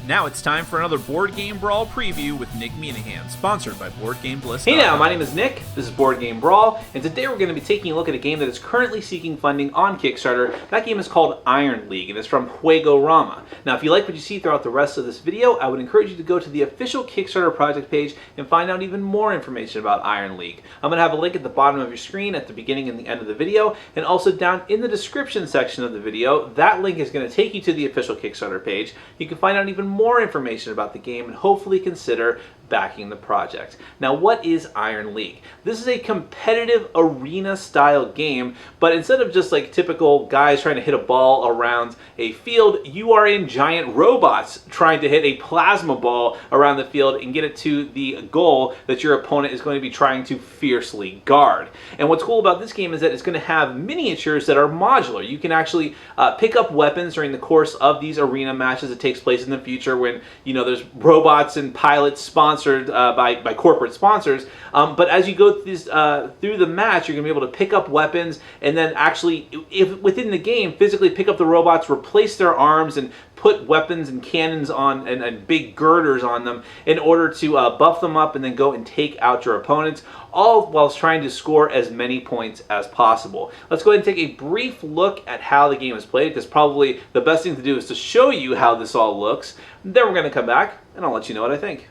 Now it's time for another Board Game Brawl preview with Nick Meanahan, sponsored by Board Game Bliss. Hey now, my name is Nick, this is Board Game Brawl, and today we're going to be taking a look at a game that is currently seeking funding on Kickstarter. That game is called Iron League, and it's from Juegorama. Now, if you like what you see throughout the rest of this video, I would encourage you to go to the official Kickstarter project page and find out even more information about Iron League. I'm going to have a link at the bottom of your screen at the beginning and the end of the video, and also down in the description section of the video. That link is going to take you to the official Kickstarter page. You can find out even more information about the game and hopefully consider backing the project. Now, what is Iron League? This is a competitive arena style game, but instead of just like typical guys trying to hit a ball around a field, you are in giant robots trying to hit a plasma ball around the field and get it to the goal that your opponent is going to be trying to fiercely guard. And what's cool about this game is that it's going to have miniatures that are modular. You can actually pick up weapons during the course of these arena matches that takes place in the future when, you know, there's robots and pilots sponsored by corporate sponsors. But as you go through the match, you're going to be able to pick up weapons and then actually, if within the game, physically pick up the robots, replace their arms, and put weapons and cannons on and big girders on them in order to buff them up and then go and take out your opponents, all whilst trying to score as many points as possible. Let's go ahead and take a brief look at how the game is played, because probably the best thing to do is to show you how this all looks. Then we're going to come back and I'll let you know what I think.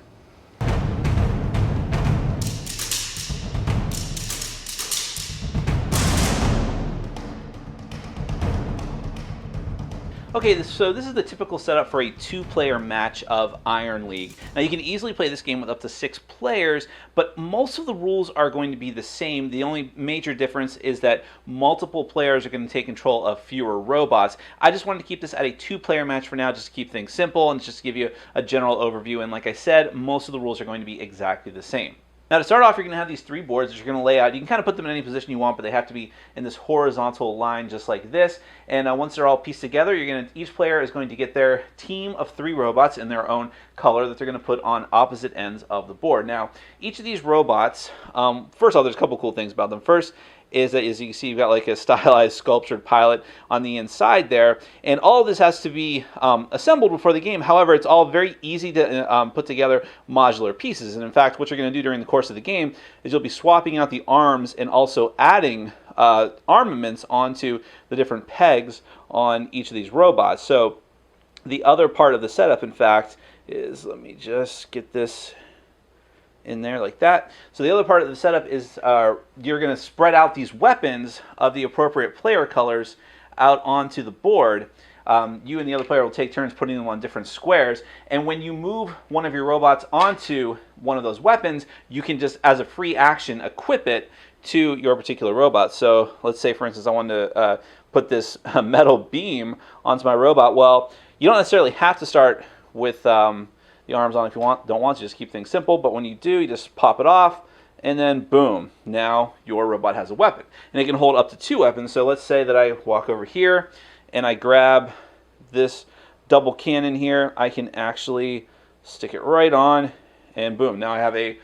Okay, so this is the typical setup for a two-player match of Iron League. Now, you can easily play this game with up to 6 players, but most of the rules are going to be the same. The only major difference is that multiple players are going to take control of fewer robots. I just wanted to keep this at a 2-player match for now, just to keep things simple and just to give you a general overview. And like I said, most of the rules are going to be exactly the same. Now, to start off, you're going to have these 3 boards that you're going to lay out. You can kind of put them in any position you want, but they have to be in this horizontal line just like this. And once they're all pieced together, each player is going to get their team of 3 robots in their own color that they're going to put on opposite ends of the board. Now, each of these robots, first off, there's a couple cool things about them. First is that, as you can see, you've got like a stylized sculptured pilot on the inside there, and all of this has to be assembled before the game. However, it's all very easy to put together modular pieces, and in fact, what you're going to do during the course of the game is you'll be swapping out the arms and also adding armaments onto the different pegs on each of these robots. So the other part of the setup, in fact, is, let me just get this in there like that. So the other part of the setup is you're going to spread out these weapons of the appropriate player colors out onto the board. You and the other player will take turns putting them on different squares, and when you move one of your robots onto one of those weapons, you can just, as a free action, equip it to your particular robot. So let's say, for instance, I wanted to put this metal beam onto my robot. Well, you don't necessarily have to start with the arms on if you don't want to. Just keep things simple, but when you do, you just pop it off, and then boom, now your robot has a weapon. And it can hold up to 2 weapons. So let's say that I walk over here and I grab this double cannon here. I can actually stick it right on, and boom, now I have a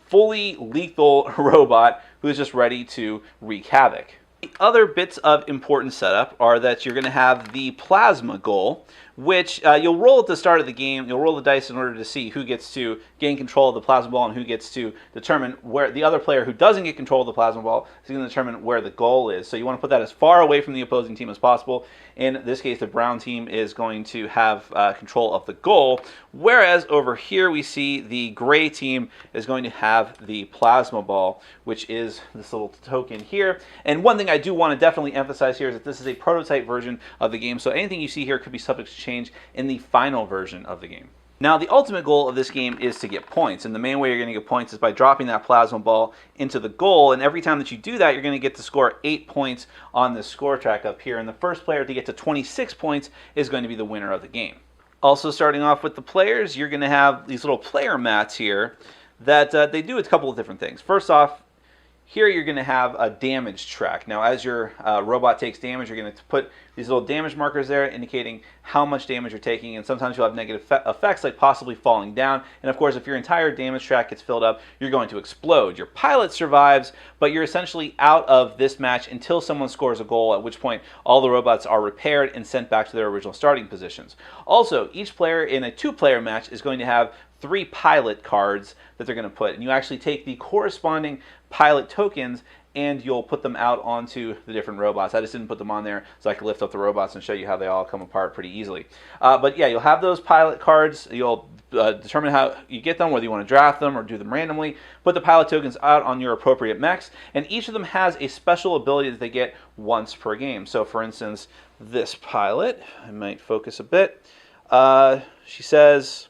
fully lethal robot who's just ready to wreak havoc. The other bits of important setup are that you're going to have the plasma goal, which you'll roll at the start of the game. You'll roll the dice in order to see who gets to gain control of the plasma ball and who gets to determine where the other player who doesn't get control of the plasma ball is going to determine where the goal is. So you want to put that as far away from the opposing team as possible. In this case, the brown team is going to have control of the goal, whereas over here we see the gray team is going to have the plasma ball, which is this little token here. And one thing I do want to definitely emphasize here is that this is a prototype version of the game, so anything you see here could be subject to change in the final version of the game. Now, the ultimate goal of this game is to get points, and the main way you're going to get points is by dropping that plasma ball into the goal, and every time that you do that, you're going to get to score 8 points on this score track up here, and the first player to get to 26 points is going to be the winner of the game. Also, starting off with the players, you're going to have these little player mats here that they do a couple of different things. First off, Here you're going to have a damage track. Now as your robot takes damage, you're going to put these little damage markers there indicating how much damage you're taking, and sometimes you'll have negative effects like possibly falling down. And of course, if your entire damage track gets filled up, you're going to explode. Your pilot survives, but you're essentially out of this match until someone scores a goal, at which point all the robots are repaired and sent back to their original starting positions. Also, each player in a 2-player match is going to have 3 pilot cards that they're going to put, and you actually take the corresponding pilot tokens and you'll put them out onto the different robots. I just didn't put them on there so I could lift up the robots and show you how they all come apart pretty easily. But yeah, you'll have those pilot cards. You'll determine how you get them, whether you want to draft them or do them randomly. Put the pilot tokens out on your appropriate mechs, and each of them has a special ability that they get once per game. So for instance, this pilot, I might focus a bit. She says,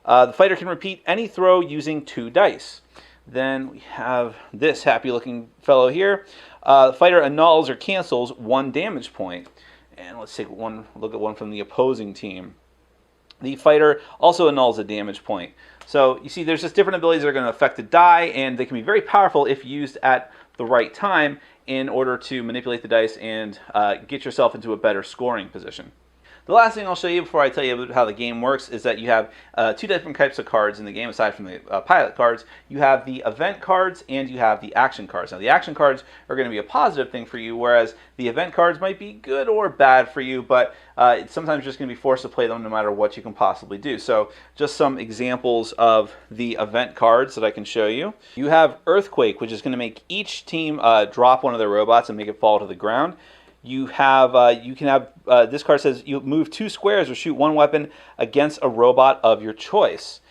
the fighter can repeat any throw using 2 dice. Then we have this happy looking fellow here. The fighter annuls or cancels 1 damage point. And let's take one look at one from the opposing team. The fighter also annuls a damage point. So you see there's just different abilities that are going to affect the die, and they can be very powerful if used at the right time in order to manipulate the dice and get yourself into a better scoring position. The last thing I'll show you before I tell you about how the game works is that you have 2 different types of cards in the game aside from the pilot cards. You have the event cards and you have the action cards. Now the action cards are going to be a positive thing for you, whereas the event cards might be good or bad for you, but sometimes you're just going to be forced to play them no matter what you can possibly do. So just some examples of the event cards that I can show you. You have Earthquake, which is going to make each team drop one of their robots and make it fall to the ground. You have, this card says you move 2 squares or shoot 1 weapon against a robot of your choice.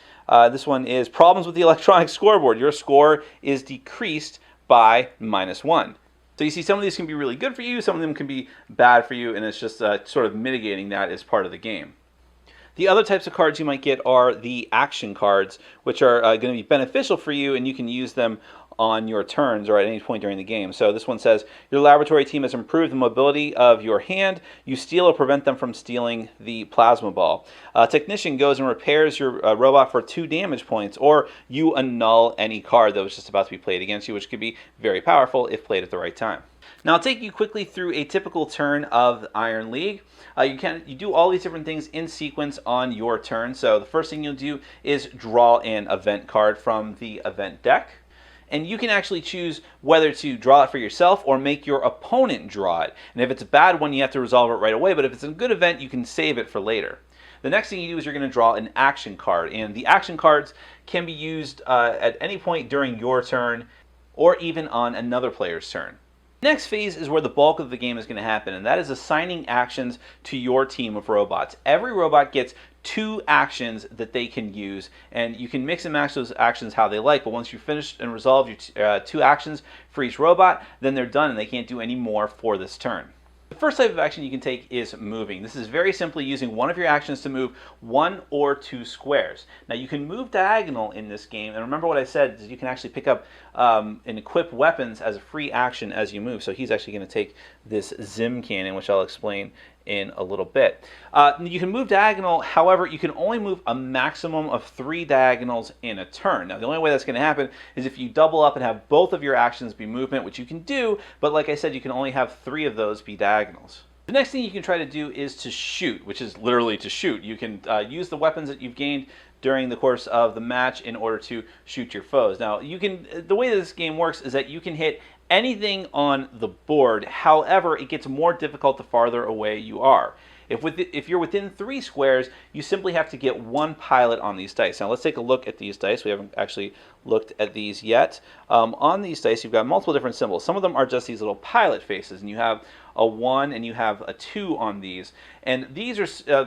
This one is Problems with the Electronic Scoreboard. Your score is decreased by -1. So you see some of these can be really good for you, some of them can be bad for you, and it's just sort of mitigating that as part of the game. The other types of cards you might get are the action cards, which are going to be beneficial for you, and you can use them on your turns or at any point during the game. So this one says, your laboratory team has improved the mobility of your hand. You steal or prevent them from stealing the plasma ball. A technician goes and repairs your robot for 2 damage points, or you annul any card that was just about to be played against you, which could be very powerful if played at the right time. Now I'll take you quickly through a typical turn of Iron League. You do all these different things in sequence on your turn. So the first thing you'll do is draw an event card from the event deck. And you can actually choose whether to draw it for yourself or make your opponent draw it. And if it's a bad one, you have to resolve it right away. But if it's a good event, you can save it for later. The next thing you do is you're going to draw an action card. And the action cards can be used at any point during your turn or even on another player's turn. Next phase is where the bulk of the game is going to happen, and that is assigning actions to your team of robots. Every robot gets 2 actions that they can use, and you can mix and match those actions how they like, but once you finish and resolve your 2 actions for each robot, then they're done and they can't do any more for this turn. The first type of action you can take is moving. This is very simply using one of your actions to move 1 or 2 squares. Now you can move diagonal in this game, and remember what I said, is you can actually pick up and equip weapons as a free action as you move. So he's actually going to take this Zim cannon, which I'll explain in a little bit. You can move diagonal, however, you can only move a maximum of 3 diagonals in a turn. Now the only way that's going to happen is if you double up and have both of your actions be movement, which you can do, but like I said, you can only have 3 of those be diagonals. The next thing you can try to do is to shoot, which is literally to shoot. You can use the weapons that you've gained during the course of the match in order to shoot your foes. Now, the way this game works is that you can hit anything on the board. However, it gets more difficult the farther away you are. If you're within 3 squares, you simply have to get 1 pilot on these dice. Now let's take a look at these dice. We haven't actually looked at these yet. On these dice, you've got multiple different symbols. Some of them are just these little pilot faces, and you have a 1 and you have a 2 on these. And these are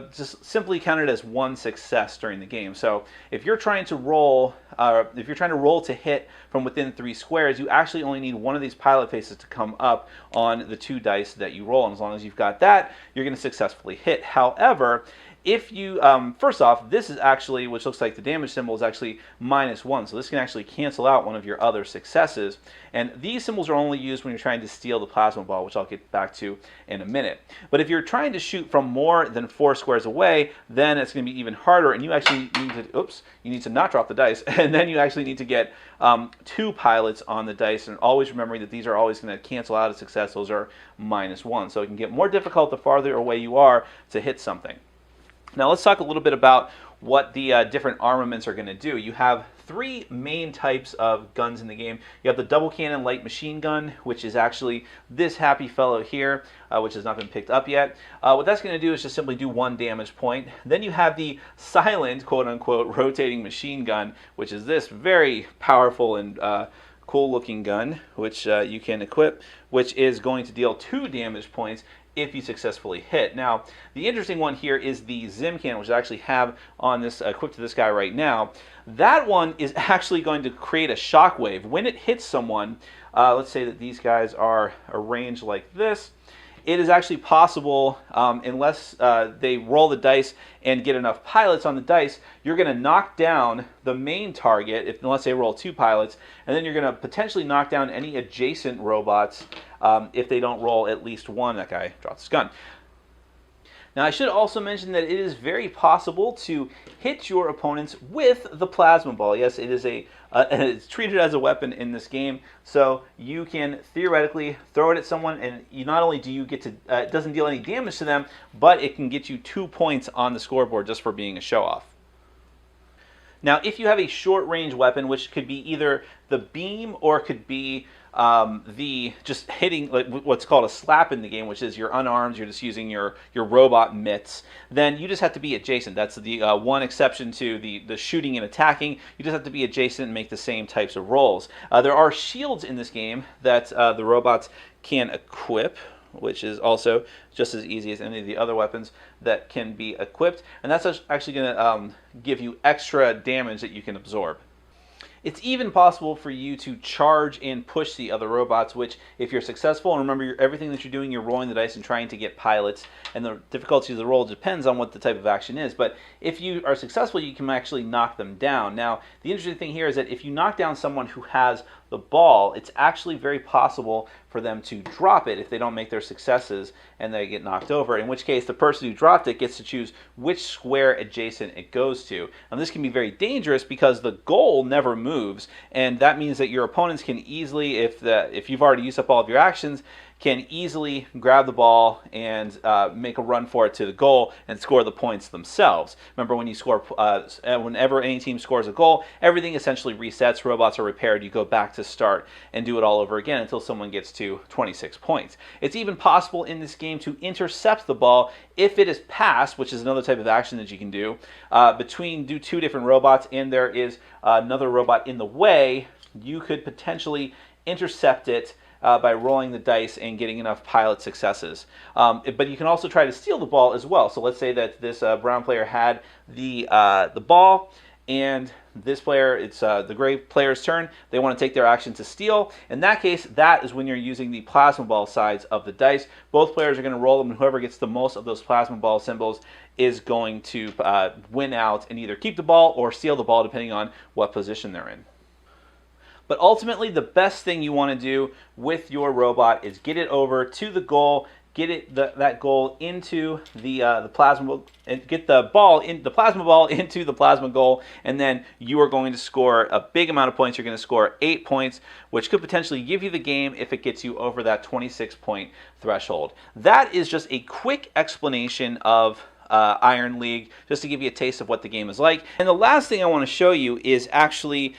just simply counted as 1 success during the game. So if you're trying to roll, to hit from within 3 squares, you actually only need 1 of these pilot faces to come up on the 2 dice that you roll. And as long as you've got that, you're going to successfully hit. However, if you, first off, this is actually, which looks like the damage symbol is actually -1, so this can actually cancel out one of your other successes. And these symbols are only used when you're trying to steal the plasma ball, which I'll get back to in a minute. But if you're trying to shoot from more than 4 squares away, then it's going to be even harder, and you actually need to, you need to not drop the dice, and then you actually need to get 2 pilots on the dice, and always remembering that these are always going to cancel out a success. Those are -1. So it can get more difficult the farther away you are to hit something. Now let's talk a little bit about what the different armaments are going to do. You have 3 main types of guns in the game. You have the double cannon light machine gun, which is actually this happy fellow here, which has not been picked up yet. What that's going to do is just simply do 1 damage point. Then you have the silent, quote-unquote, rotating machine gun, which is this very powerful and cool looking gun, which you can equip, which is going to deal 2 damage points if you successfully hit. Now, the interesting one here is the Zim cannon, which I actually have on this, equipped to this guy right now. That one is actually going to create a shockwave. When it hits someone, let's say that these guys are arranged like this, it is actually possible, unless they roll the dice and get enough pilots on the dice, you're going to knock down the main target, unless they roll 2 pilots, and then you're going to potentially knock down any adjacent robots if they don't roll at least 1. That guy dropped his gun. Now, I should also mention that it is very possible to hit your opponents with the plasma ball. Yes, it is it's treated as a weapon in this game, so you can theoretically throw it at someone, and you not only do you get to, it doesn't deal any damage to them, but it can get you 2 points on the scoreboard just for being a show-off. Now, if you have a short-range weapon, which could be either the beam or could be just hitting, like what's called a slap in the game, which is you're unarmed, you're just using your robot mitts, then you just have to be adjacent. That's the one exception to the shooting and attacking. You just have to be adjacent and make the same types of rolls. There are shields in this game that the robots can equip, which is also just as easy as any of the other weapons that can be equipped, and that's actually going to give you extra damage that you can absorb. It's even possible for you to charge and push the other robots, which, if you're successful, and remember, everything that you're doing, you're rolling the dice and trying to get pilots, and the difficulty of the roll depends on what the type of action is, but if you are successful, you can actually knock them down. Now, the interesting thing here is that if you knock down someone who has the ball, it's actually very possible for them to drop it if they don't make their successes and they get knocked over, in which case the person who dropped it gets to choose which square adjacent it goes to. And this can be very dangerous because the goal never moves, and that means that your opponents can easily, if you've already used up all of your actions, can easily grab the ball and make a run for it to the goal and score the points themselves. Remember, when you score, whenever any team scores a goal, everything essentially resets, robots are repaired, you go back to start and do it all over again until someone gets to 26 points. It's even possible in this game to intercept the ball if it is passed, which is another type of action that you can do, between 2 different robots, and there is another robot in the way. You could potentially intercept it by rolling the dice and getting enough pilot successes. But you can also try to steal the ball as well. So let's say that this brown player had the ball, and this player, it's the gray player's turn. They want to take their action to steal. In that case, that is when you're using the plasma ball sides of the dice. Both players are going to roll them, and whoever gets the most of those plasma ball symbols is going to win out and either keep the ball or steal the ball, depending on what position they're in. But ultimately, the best thing you want to do with your robot is get it over to the goal, get that goal into the plasma, and get the plasma ball into the plasma goal, and then you are going to score a big amount of points. You're going to score 8 points, which could potentially give you the game if it gets you over that 26-point threshold. That is just a quick explanation of Iron League, just to give you a taste of what the game is like. And the last thing I want to show you is actually,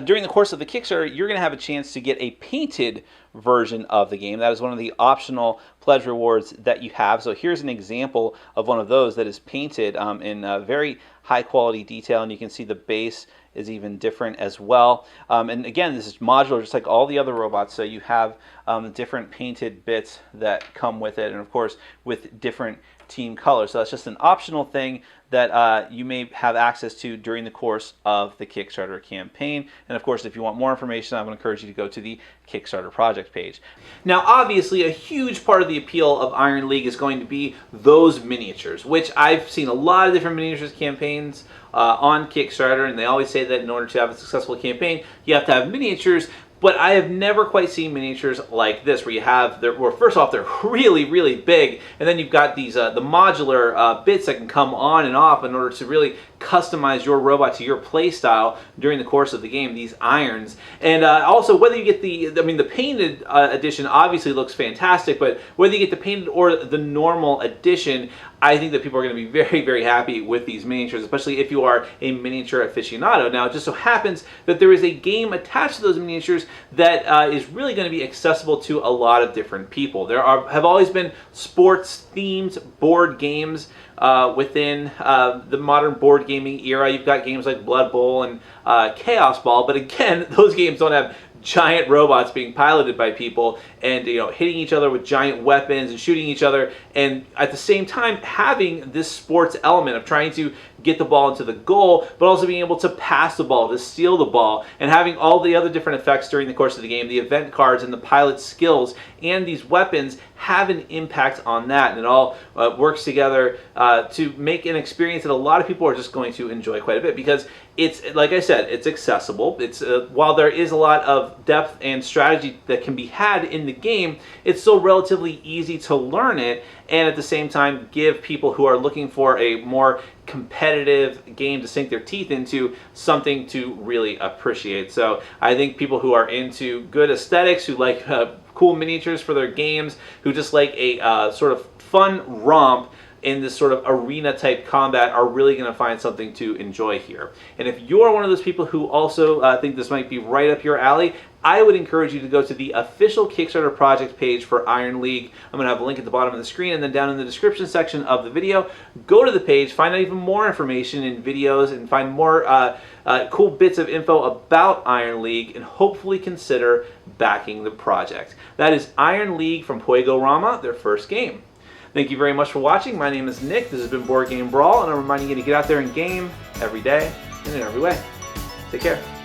during the course of the Kickstarter, you're going to have a chance to get a painted version of the game. That is one of the optional pledge rewards that you have. So here's an example of one of those that is painted in very high quality detail, and you can see the base is even different as well. And again, this is modular, just like all the other robots. So you have different painted bits that come with it, and of course with different team colors. So that's just an optional thing that you may have access to during the course of the Kickstarter campaign. And of course, if you want more information, I would encourage you to go to the Kickstarter project page. Now, obviously, a huge part of the appeal of Iron League is going to be those miniatures, which I've seen a lot of different miniatures campaigns on Kickstarter, and they always say that in order to have a successful campaign, you have to have miniatures. But I have never quite seen miniatures like this, where you have, well, first off, they're really, really big, and then you've got these the modular bits that can come on and off in order to really customize your robot to your play style during the course of the game, these irons. And also, whether you get the painted edition obviously looks fantastic, but whether you get the painted or the normal edition, I think that people are going to be very, very happy with these miniatures, especially if you are a miniature aficionado. Now, it just so happens that there is a game attached to those miniatures that is really going to be accessible to a lot of different people. There have always been sports-themed board games within the modern board gaming era. You've got games like Blood Bowl and Chaos Ball, but again, those games don't have giant robots being piloted by people and hitting each other with giant weapons and shooting each other, and at the same time having this sports element of trying to get the ball into the goal, but also being able to pass the ball, to steal the ball, and having all the other different effects during the course of the game. The event cards and the pilot skills and these weapons have an impact on that, and it all works together to make an experience that a lot of people are just going to enjoy quite a bit, because it's, like I said, it's accessible. It's while there is a lot of depth and strategy that can be had in the game, it's still relatively easy to learn it, and at the same time give people who are looking for a more competitive game to sink their teeth into something to really appreciate. So I think people who are into good aesthetics, who like cool miniatures for their games, who just like a sort of fun romp in this sort of arena type combat, are really going to find something to enjoy here. And if you're one of those people who also think this might be right up your alley, I would encourage you to go to the official Kickstarter project page for Iron League. I'm going to have a link at the bottom of the screen and then down in the description section of the video. Go to the page, find out even more information and videos, and find more cool bits of info about Iron League, and hopefully consider backing the project. That is Iron League from Juegorama, their first game. Thank you very much for watching. My name is Nick. This has been Board Game Brawl, and I'm reminding you to get out there and game every day and in every way. Take care.